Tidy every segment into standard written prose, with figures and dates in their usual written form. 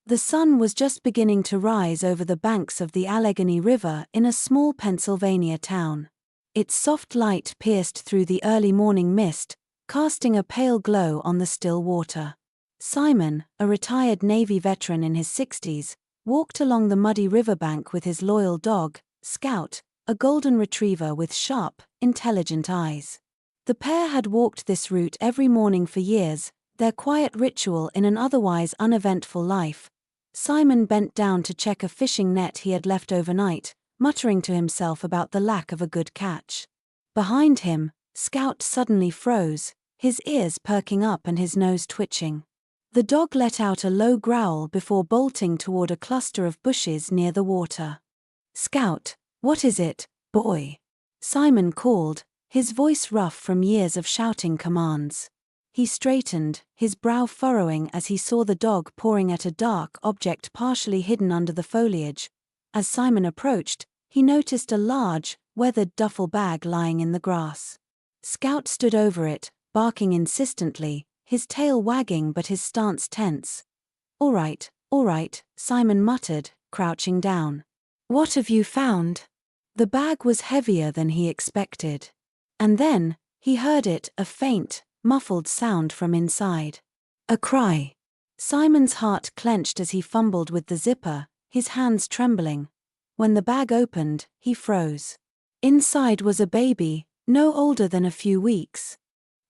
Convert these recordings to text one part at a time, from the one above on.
The sun was just beginning to rise over the banks of the Allegheny River in a small Pennsylvania town. Its soft light pierced through the early morning mist, casting a pale glow on the still water. Simon, a retired Navy veteran in his 60s, walked along the muddy riverbank with his loyal dog, Scout, a golden retriever with sharp, intelligent eyes. The pair had walked this route every morning for years, their quiet ritual in an otherwise uneventful life. Simon bent down to check a fishing net he had left overnight, muttering to himself about the lack of a good catch. Behind him, Scout suddenly froze, his ears perking up and his nose twitching. The dog let out a low growl before bolting toward a cluster of bushes near the water. "Scout, what is it, boy?" Simon called, his voice rough from years of shouting commands. He straightened, his brow furrowing as he saw the dog pawing at a dark object partially hidden under the foliage. As Simon approached, he noticed a large, weathered duffel bag lying in the grass. Scout stood over it, barking insistently, his tail wagging but his stance tense. All right, Simon muttered, crouching down. "What have you found?" The bag was heavier than he expected. And then, he heard it, a faint, muffled sound from inside. A cry. Simon's heart clenched as he fumbled with the zipper, his hands trembling. When the bag opened, he froze. Inside was a baby, no older than a few weeks.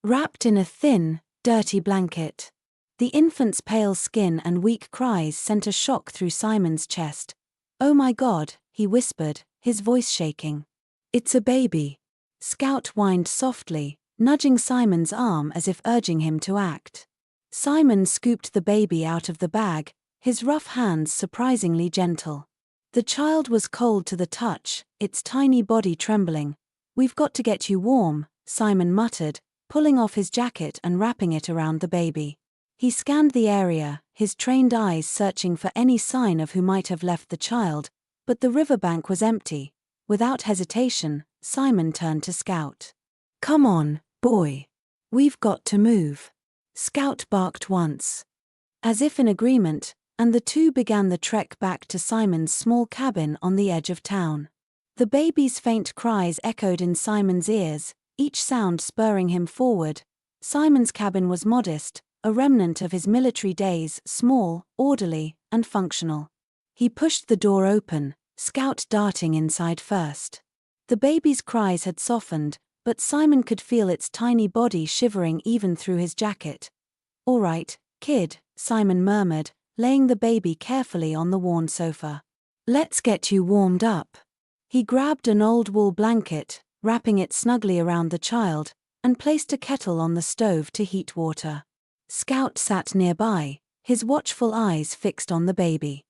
Wrapped in a thin, dirty blanket. The infant's pale skin and weak cries sent a shock through Simon's chest. "Oh my God," he whispered, his voice shaking. "It's a baby." Scout whined softly, nudging Simon's arm as if urging him to act. Simon scooped the baby out of the bag, his rough hands surprisingly gentle. The child was cold to the touch, its tiny body trembling. "We've got to get you warm," Simon muttered, pulling off his jacket and wrapping it around the baby. He scanned the area, his trained eyes searching for any sign of who might have left the child, but the riverbank was empty. Without hesitation, Simon turned to Scout. "Come on, boy. We've got to move." Scout barked once, as if in agreement, and the two began the trek back to Simon's small cabin on the edge of town. The baby's faint cries echoed in Simon's ears, each sound spurring him forward. Simon's cabin was modest, a remnant of his military days, small, orderly, and functional. He pushed the door open, Scout darting inside first. The baby's cries had softened, but Simon could feel its tiny body shivering even through his jacket. "All right, kid," Simon murmured, laying the baby carefully on the worn sofa. "Let's get you warmed up." He grabbed an old wool blanket, wrapping it snugly around the child, and placed a kettle on the stove to heat water. Scout sat nearby, his watchful eyes fixed on the baby.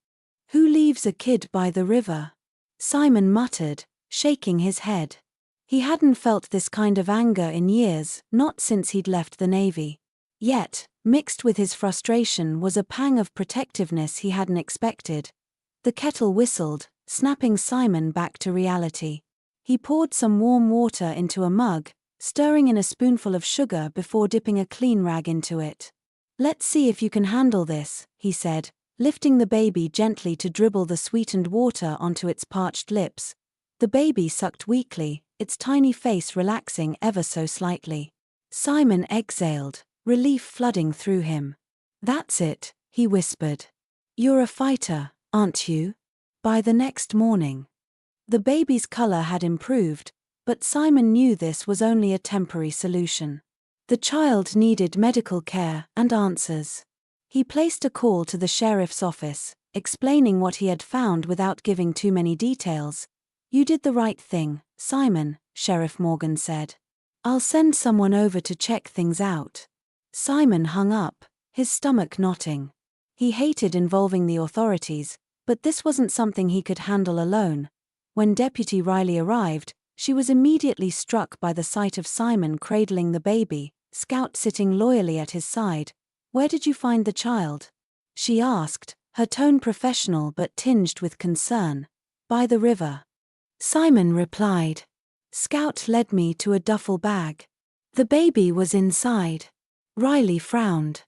"Who leaves a kid by the river?" Simon muttered, shaking his head. He hadn't felt this kind of anger in years, not since he'd left the Navy. Yet, mixed with his frustration was a pang of protectiveness he hadn't expected. The kettle whistled, snapping Simon back to reality. He poured some warm water into a mug, stirring in a spoonful of sugar before dipping a clean rag into it. "Let's see if you can handle this," he said, lifting the baby gently to dribble the sweetened water onto its parched lips. The baby sucked weakly, its tiny face relaxing ever so slightly. Simon exhaled, relief flooding through him. "That's it," he whispered. "You're a fighter, aren't you?" By the next morning, the baby's color had improved, but Simon knew this was only a temporary solution. The child needed medical care and answers. He placed a call to the sheriff's office, explaining what he had found without giving too many details. "You did the right thing, Simon," Sheriff Morgan said. "I'll send someone over to check things out." Simon hung up, his stomach knotting. He hated involving the authorities, but this wasn't something he could handle alone. When Deputy Riley arrived, she was immediately struck by the sight of Simon cradling the baby, Scout sitting loyally at his side. "Where did you find the child?" she asked, her tone professional but tinged with concern. "By the river," Simon replied. "Scout led me to a duffel bag. The baby was inside." Riley frowned.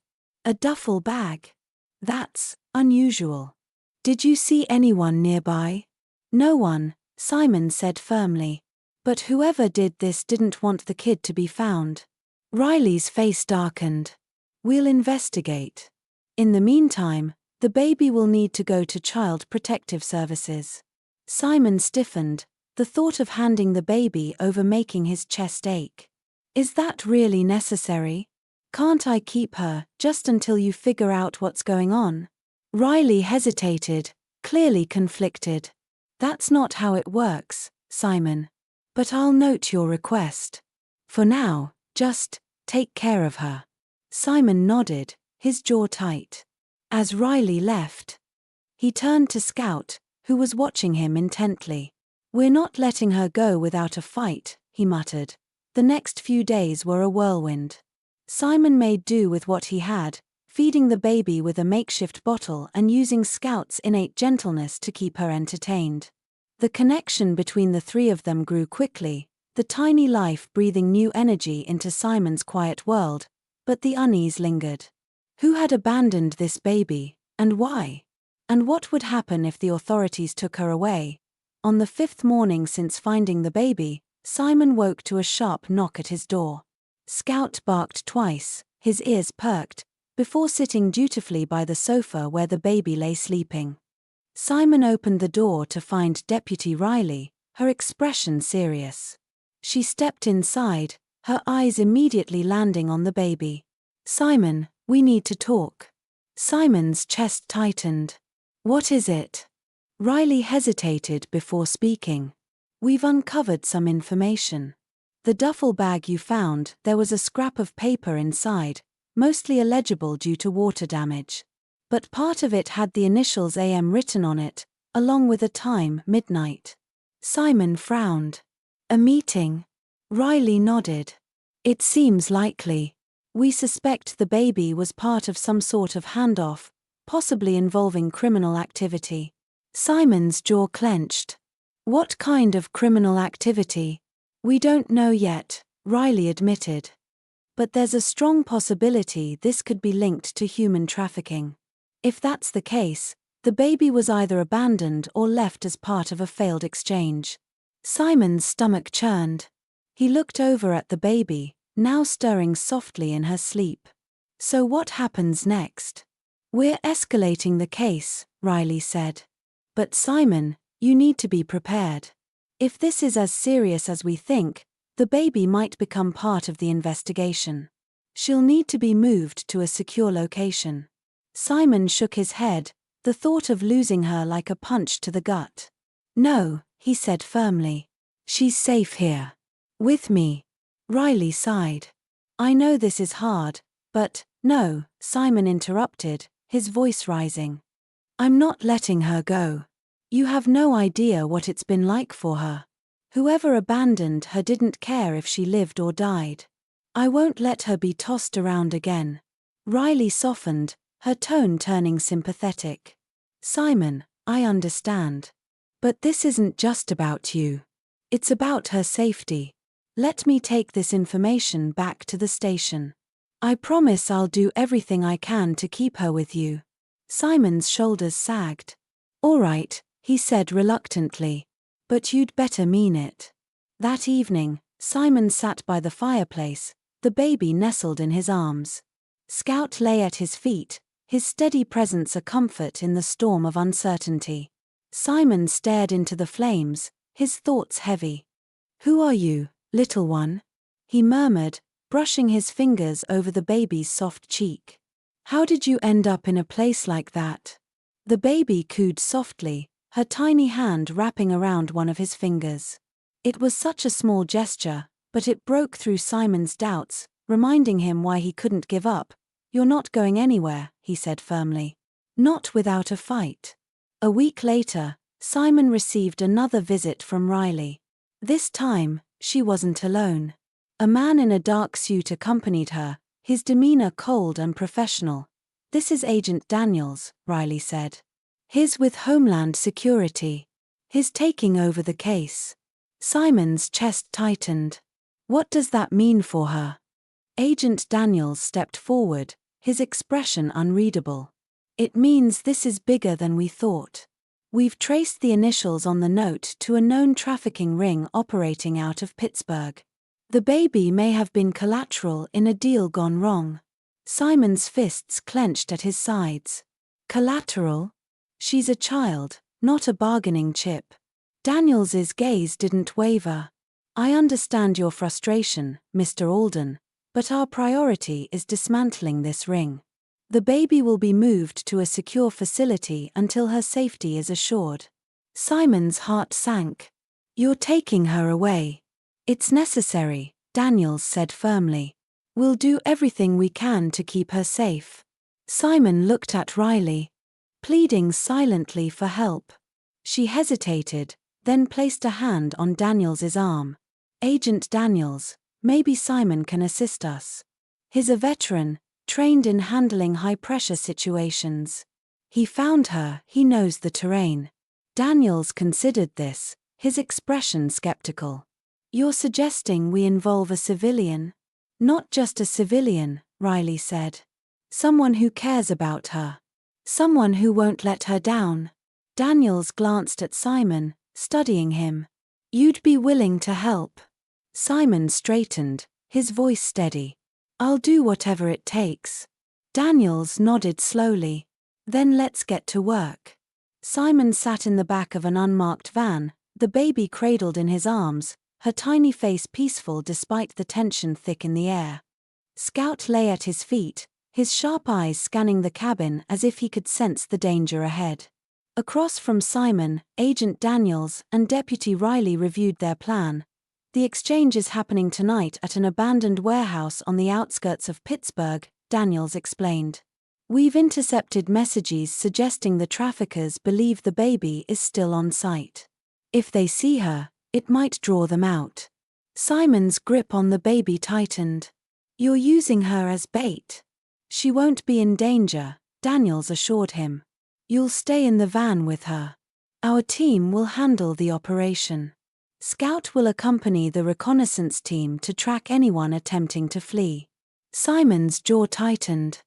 "A duffel bag? That's Unusual. Did you see anyone nearby? No one, Simon said firmly. But whoever did this didn't want the kid to be found. Riley's face darkened. We'll investigate. In the meantime, the baby will need to go to Child Protective Services. Simon stiffened, the thought of handing the baby over making his chest ache. Is that really necessary? Can't I keep her, just until you figure out what's going on? Riley hesitated, clearly conflicted. That's not how it works, Simon. But I'll note your request. For now, just take care of her. Simon nodded, his jaw tight. As Riley left, he turned to Scout, who was watching him intently. We're not letting her go without a fight, he muttered. The next few days were a whirlwind. Simon made do with what he had, feeding the baby with a makeshift bottle and using Scout's innate gentleness to keep her entertained. The connection between the three of them grew quickly, the tiny life breathing new energy into Simon's quiet world, but the unease lingered. Who had abandoned this baby, and why? And what would happen if the authorities took her away? On the 5th morning since finding the baby, Simon woke to a sharp knock at his door. Scout barked twice, his ears perked, before sitting dutifully by the sofa where the baby lay sleeping. Simon opened the door to find Deputy Riley, her expression serious. She stepped inside, her eyes immediately landing on the baby. Simon, we need to talk. Simon's chest tightened. What is it? Riley hesitated before speaking. We've uncovered some information. The duffel bag you found, there was a scrap of paper inside, mostly illegible due to water damage. But part of it had the initials AM written on it, along with a time, midnight. Simon frowned. A meeting? Riley nodded. It seems likely. We suspect the baby was part of some sort of handoff, possibly involving criminal activity. Simon's jaw clenched. What kind of criminal activity? We don't know yet, Riley admitted. But there's a strong possibility this could be linked to human trafficking. If that's the case, the baby was either abandoned or left as part of a failed exchange. Simon's stomach churned. He looked over at the baby, now stirring softly in her sleep. So what happens next? We're escalating the case, Riley said. But Simon, you need to be prepared. If this is as serious as we think, the baby might become part of the investigation. She'll need to be moved to a secure location. Simon shook his head, the thought of losing her like a punch to the gut. No, he said firmly. She's safe here. With me. Riley sighed. I know this is hard, but, no, Simon interrupted, his voice rising. I'm not letting her go. You have no idea what it's been like for her. Whoever abandoned her didn't care if she lived or died. I won't let her be tossed around again. Riley softened, her tone turning sympathetic. Simon, I understand. But this isn't just about you. It's about her safety. Let me take this information back to the station. I promise I'll do everything I can to keep her with you. Simon's shoulders sagged. All right, he said reluctantly. But you'd better mean it. That evening, Simon sat by the fireplace, the baby nestled in his arms. Scout lay at his feet, his steady presence a comfort in the storm of uncertainty. Simon stared into the flames, his thoughts heavy. Who are you, little one? He murmured, brushing his fingers over the baby's soft cheek. How did you end up in a place like that? The baby cooed softly, her tiny hand wrapping around one of his fingers. It was such a small gesture, but it broke through Simon's doubts, reminding him why he couldn't give up. You're not going anywhere, he said firmly. Not without a fight. A week later, Simon received another visit from Riley. This time, she wasn't alone. A man in a dark suit accompanied her, his demeanor cold and professional. This is Agent Daniels, Riley said. He's with Homeland Security. He's taking over the case. Simon's chest tightened. What does that mean for her? Agent Daniels stepped forward, his expression unreadable. It means this is bigger than we thought. We've traced the initials on the note to a known trafficking ring operating out of Pittsburgh. The baby may have been collateral in a deal gone wrong. Simon's fists clenched at his sides. Collateral? She's a child, not a bargaining chip. Daniels's gaze didn't waver. I understand your frustration, Mr. Alden, but our priority is dismantling this ring. The baby will be moved to a secure facility until her safety is assured. Simon's heart sank. You're taking her away. It's necessary, Daniels said firmly. We'll do everything we can to keep her safe. Simon looked at Riley, pleading silently for help. She hesitated, then placed a hand on Daniels's arm. Agent Daniels, maybe Simon can assist us. He's a veteran, trained in handling high-pressure situations. He found her, he knows the terrain. Daniels considered this, his expression skeptical. You're suggesting we involve a civilian? Not just a civilian, Riley said. Someone who cares about her. Someone who won't let her down. Daniels glanced at Simon, studying him. You'd be willing to help? Simon straightened, his voice steady. I'll do whatever it takes. Daniels nodded slowly. Then let's get to work. Simon sat in the back of an unmarked van, the baby cradled in his arms, her tiny face peaceful despite the tension thick in the air. Scout lay at his feet, his sharp eyes scanning the cabin as if he could sense the danger ahead. Across from Simon, Agent Daniels and Deputy Riley reviewed their plan. The exchange is happening tonight at an abandoned warehouse on the outskirts of Pittsburgh, Daniels explained. We've intercepted messages suggesting the traffickers believe the baby is still on site. If they see her, it might draw them out. Simon's grip on the baby tightened. You're using her as bait. She won't be in danger, Daniels assured him. You'll stay in the van with her. Our team will handle the operation. Scout will accompany the reconnaissance team to track anyone attempting to flee. Simon's jaw tightened.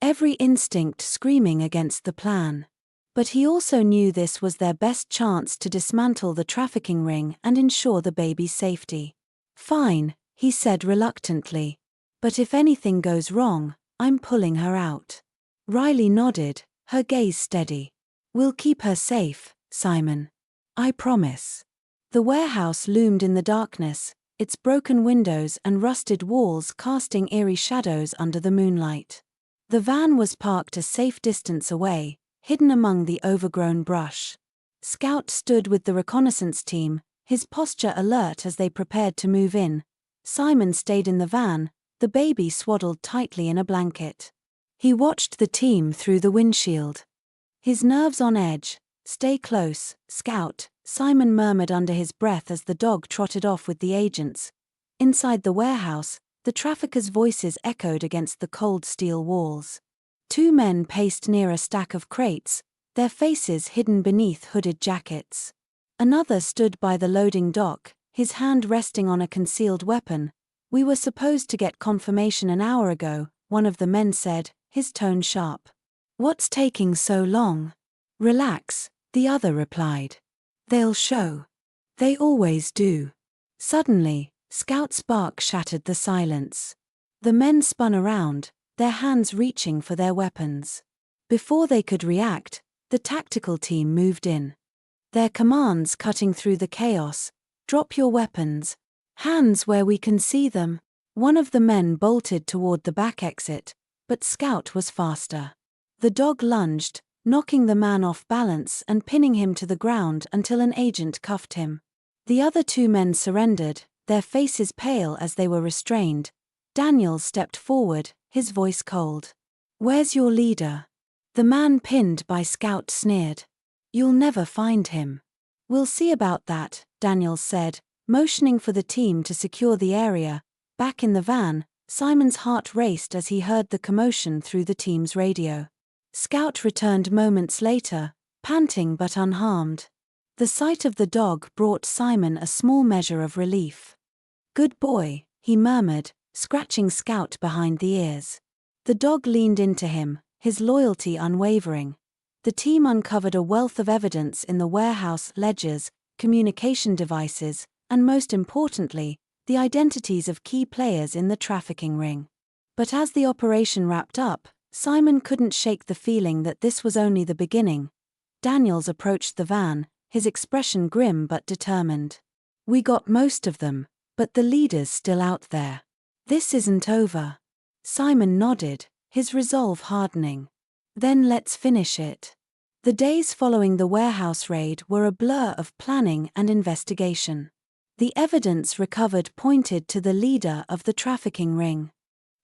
Every instinct screaming against the plan. But he also knew this was their best chance to dismantle the trafficking ring and ensure the baby's safety. Fine, he said reluctantly. But if anything goes wrong, I'm pulling her out. Riley nodded, her gaze steady. We'll keep her safe, Simon. I promise. The warehouse loomed in the darkness, its broken windows and rusted walls casting eerie shadows under the moonlight. The van was parked a safe distance away, hidden among the overgrown brush. Scout stood with the reconnaissance team, his posture alert as they prepared to move in. Simon stayed in the van, the baby swaddled tightly in a blanket. He watched the team through the windshield. His nerves on edge. Stay close, Scout, Simon murmured under his breath as the dog trotted off with the agents. Inside the warehouse, the traffickers' voices echoed against the cold steel walls. Two men paced near a stack of crates, their faces hidden beneath hooded jackets. Another stood by the loading dock, his hand resting on a concealed weapon. We were supposed to get confirmation an hour ago, one of the men said, his tone sharp. What's taking so long? Relax, the other replied. They'll show. They always do. Suddenly, Scout's bark shattered the silence. The men spun around, their hands reaching for their weapons. Before they could react, the tactical team moved in. Their commands cutting through the chaos. Drop your weapons. Hands where we can see them. One of the men bolted toward the back exit, but Scout was faster. The dog lunged, knocking the man off balance and pinning him to the ground until an agent cuffed him. The other two men surrendered, their faces pale as they were restrained. Daniels stepped forward, his voice cold. Where's your leader? The man pinned by Scout sneered. You'll never find him. We'll see about that, Daniels said, motioning for the team to secure the area. Back in the van, Simon's heart raced as he heard the commotion through the team's radio. Scout returned moments later, panting but unharmed. The sight of the dog brought Simon a small measure of relief. Good boy, he murmured, scratching Scout behind the ears. The dog leaned into him, his loyalty unwavering. The team uncovered a wealth of evidence in the warehouse, ledgers, communication devices, and most importantly, the identities of key players in the trafficking ring. But as the operation wrapped up, Simon couldn't shake the feeling that this was only the beginning. Daniels approached the van, his expression grim but determined. "We got most of them, but the leader's still out there. This isn't over." Simon nodded, his resolve hardening. "Then let's finish it." The days following the warehouse raid were a blur of planning and investigation. The evidence recovered pointed to the leader of the trafficking ring,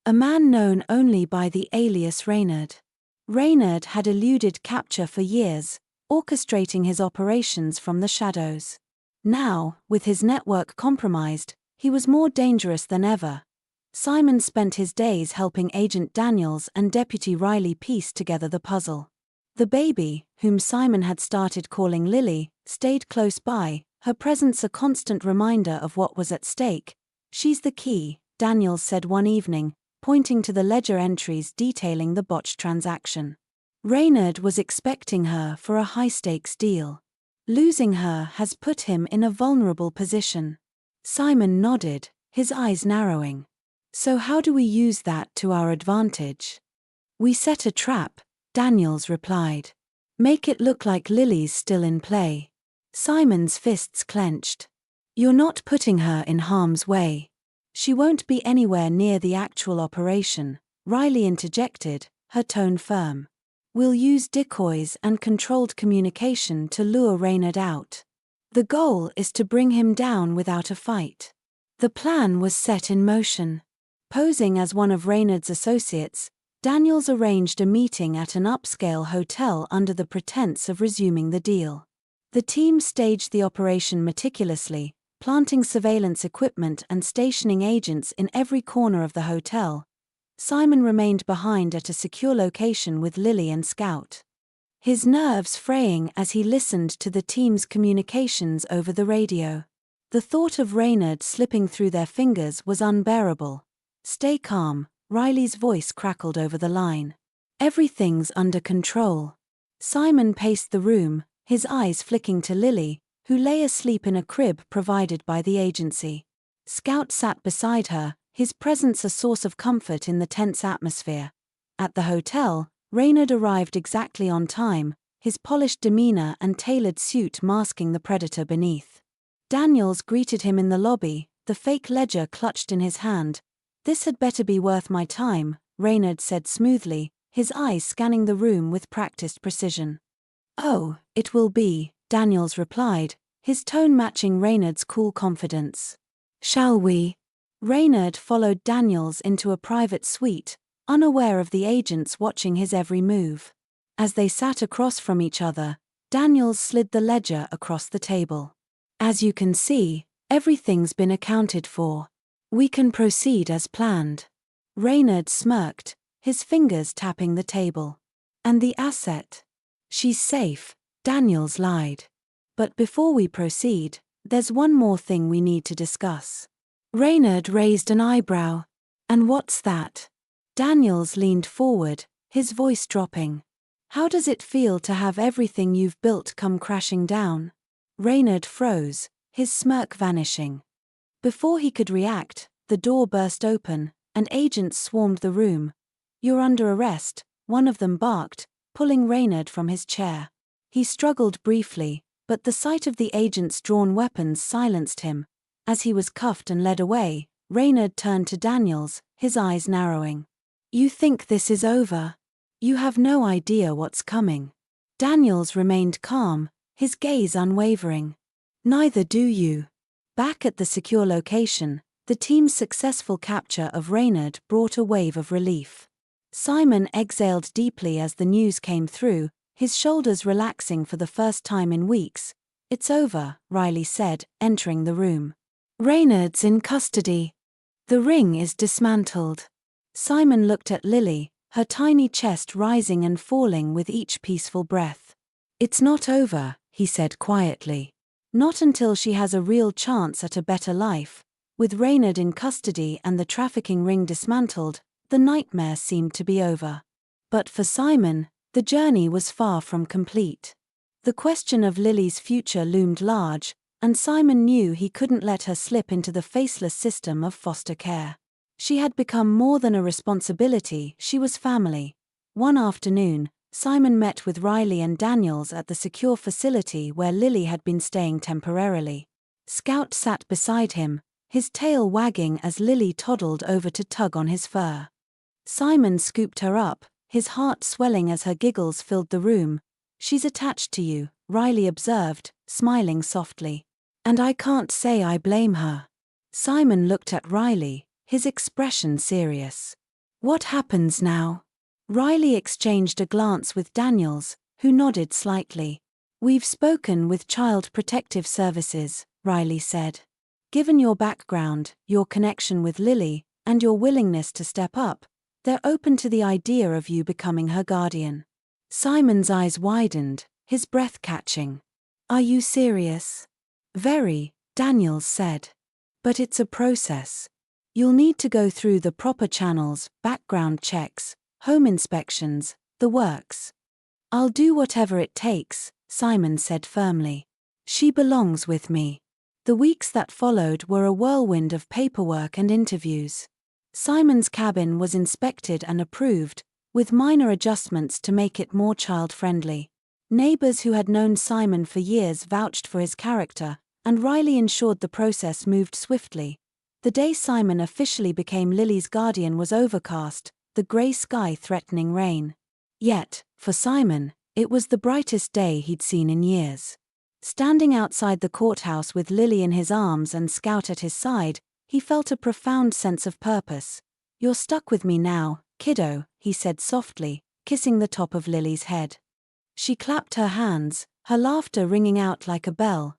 a man known only by the alias Reynard. Reynard had eluded capture for years, orchestrating his operations from the shadows. Now, with his network compromised, he was more dangerous than ever. Simon spent his days helping Agent Daniels and Deputy Riley piece together the puzzle. The baby, whom Simon had started calling Lily, stayed close by, her presence a constant reminder of what was at stake. "She's the key," Daniels said one evening, pointing to the ledger entries detailing the botched transaction. Reynard was expecting her for a high-stakes deal. Losing her has put him in a vulnerable position. Simon nodded, his eyes narrowing. "So how do we use that to our advantage?" "We set a trap," Daniels replied. "Make it look like Lily's still in play." Simon's fists clenched. "You're not putting her in harm's way." "She won't be anywhere near the actual operation," Riley interjected, her tone firm. "We'll use decoys and controlled communication to lure Reynard out. The goal is to bring him down without a fight." The plan was set in motion. Posing as one of Reynard's associates, Daniels arranged a meeting at an upscale hotel under the pretense of resuming the deal. The team staged the operation meticulously, planting surveillance equipment and stationing agents in every corner of the hotel. Simon remained behind at a secure location with Lily and Scout, his nerves fraying as he listened to the team's communications over the radio. The thought of Reynard slipping through their fingers was unbearable. "Stay calm," Riley's voice crackled over the line. "Everything's under control." Simon paced the room, his eyes flicking to Lily, who lay asleep in a crib provided by the agency. Scout sat beside her, his presence a source of comfort in the tense atmosphere. At the hotel, Reynard arrived exactly on time, his polished demeanor and tailored suit masking the predator beneath. Daniels greeted him in the lobby, the fake ledger clutched in his hand. "This had better be worth my time," Reynard said smoothly, his eyes scanning the room with practiced precision. "Oh, it will be," Daniels replied, his tone matching Reynard's cool confidence. "Shall we?" Reynard followed Daniels into a private suite, unaware of the agents watching his every move. As they sat across from each other, Daniels slid the ledger across the table. "As you can see, everything's been accounted for. We can proceed as planned." Reynard smirked, his fingers tapping the table. "And the asset?" "She's safe," Daniels lied. "But before we proceed, there's one more thing we need to discuss." Reynard raised an eyebrow. "And what's that?" Daniels leaned forward, his voice dropping. "How does it feel to have everything you've built come crashing down?" Reynard froze, his smirk vanishing. Before he could react, the door burst open, and agents swarmed the room. "You're under arrest," one of them barked, pulling Reynard from his chair. He struggled briefly, but the sight of the agents' drawn weapons silenced him. As he was cuffed and led away, Reynard turned to Daniels, his eyes narrowing. "You think this is over? You have no idea what's coming." Daniels remained calm, his gaze unwavering. "Neither do you." Back at the secure location, the team's successful capture of Reynard brought a wave of relief. Simon exhaled deeply as the news came through, his shoulders relaxing for the first time in weeks. "It's over," Riley said, entering the room. "Reynard's in custody. The ring is dismantled." Simon looked at Lily, her tiny chest rising and falling with each peaceful breath. "It's not over," he said quietly. "Not until she has a real chance at a better life." With Reynard in custody and the trafficking ring dismantled, the nightmare seemed to be over. But for Simon, the journey was far from complete. The question of Lily's future loomed large, and Simon knew he couldn't let her slip into the faceless system of foster care. She had become more than a responsibility, she was family. One afternoon, Simon met with Riley and Daniels at the secure facility where Lily had been staying temporarily. Scout sat beside him, his tail wagging as Lily toddled over to tug on his fur. Simon scooped her up, his heart swelling as her giggles filled the room. "She's attached to you," Riley observed, smiling softly. "And I can't say I blame her." Simon looked at Riley, his expression serious. "What happens now?" Riley exchanged a glance with Daniels, who nodded slightly. "We've spoken with Child Protective Services," Riley said. "Given your background, your connection with Lily, and your willingness to step up, they're open to the idea of you becoming her guardian." Simon's eyes widened, his breath catching. "Are you serious?" "Very," Daniels said. "But it's a process. You'll need to go through the proper channels, background checks, home inspections, the works." "I'll do whatever it takes," Simon said firmly. "She belongs with me." The weeks that followed were a whirlwind of paperwork and interviews. Simon's cabin was inspected and approved, with minor adjustments to make it more child-friendly. Neighbors who had known Simon for years vouched for his character, and Riley ensured the process moved swiftly. The day Simon officially became Lily's guardian was overcast, the grey sky threatening rain. Yet, for Simon, it was the brightest day he'd seen in years. Standing outside the courthouse with Lily in his arms and Scout at his side, he felt a profound sense of purpose. "You're stuck with me now, kiddo," he said softly, kissing the top of Lily's head. She clapped her hands, her laughter ringing out like a bell.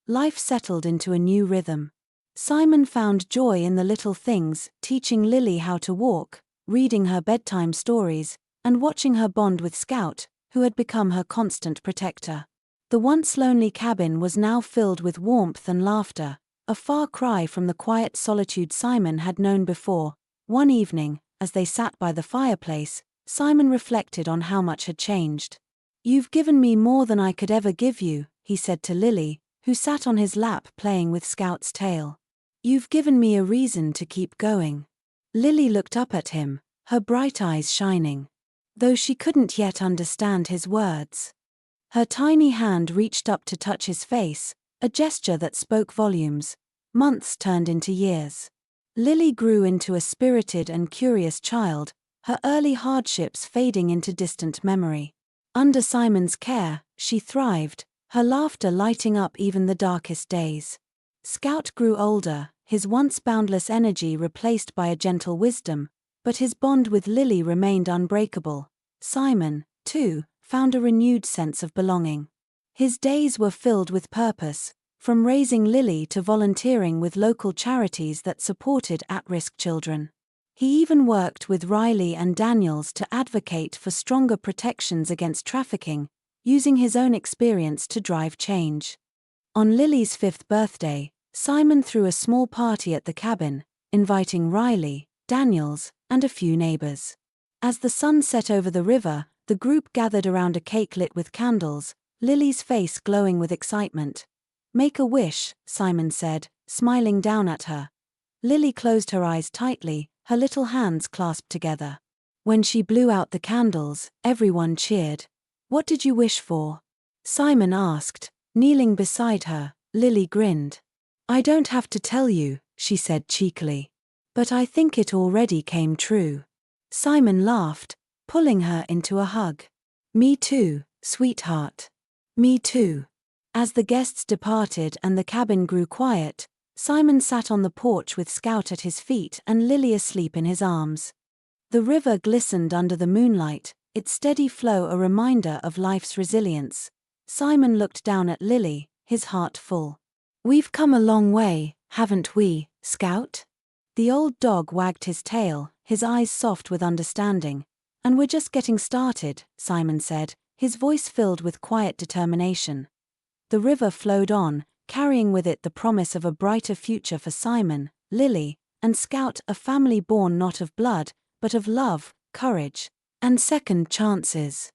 Life settled into a new rhythm. Simon found joy in the little things, teaching Lily how to walk, reading her bedtime stories, and watching her bond with Scout, who had become her constant protector. The once lonely cabin was now filled with warmth and laughter, a far cry from the quiet solitude Simon had known before. One evening, as they sat by the fireplace, Simon reflected on how much had changed. "You've given me more than I could ever give you," he said to Lily, who sat on his lap playing with Scout's tail. "You've given me a reason to keep going." Lily looked up at him, her bright eyes shining. Though she couldn't yet understand his words. Her tiny hand reached up to touch his face, a gesture that spoke volumes. Months turned into years. Lily grew into a spirited and curious child, her early hardships fading into distant memory. Under Simon's care, she thrived, her laughter lighting up even the darkest days. Scout grew older, his once boundless energy replaced by a gentle wisdom, but his bond with Lily remained unbreakable. Simon, too, found a renewed sense of belonging. His days were filled with purpose, from raising Lily to volunteering with local charities that supported at-risk children. He even worked with Riley and Daniels to advocate for stronger protections against trafficking, using his own experience to drive change. On Lily's 5th birthday, Simon threw a small party at the cabin, inviting Riley, Daniels, and a few neighbors. As the sun set over the river, the group gathered around a cake lit with candles, Lily's face glowing with excitement. "Make a wish," Simon said, smiling down at her. Lily closed her eyes tightly, her little hands clasped together. When she blew out the candles, everyone cheered. "What did you wish for?" Simon asked, kneeling beside her. Lily grinned. "I don't have to tell you," she said cheekily. "But I think it already came true." Simon laughed, pulling her into a hug. "Me too, sweetheart. Me too." As the guests departed and the cabin grew quiet, Simon sat on the porch with Scout at his feet and Lily asleep in his arms. The river glistened under the moonlight, its steady flow a reminder of life's resilience. Simon looked down at Lily, his heart full. "We've come a long way, haven't we, Scout?" The old dog wagged his tail, his eyes soft with understanding. "And we're just getting started," Simon said, his voice filled with quiet determination. The river flowed on, carrying with it the promise of a brighter future for Simon, Lily, and Scout, a family born not of blood, but of love, courage, and second chances.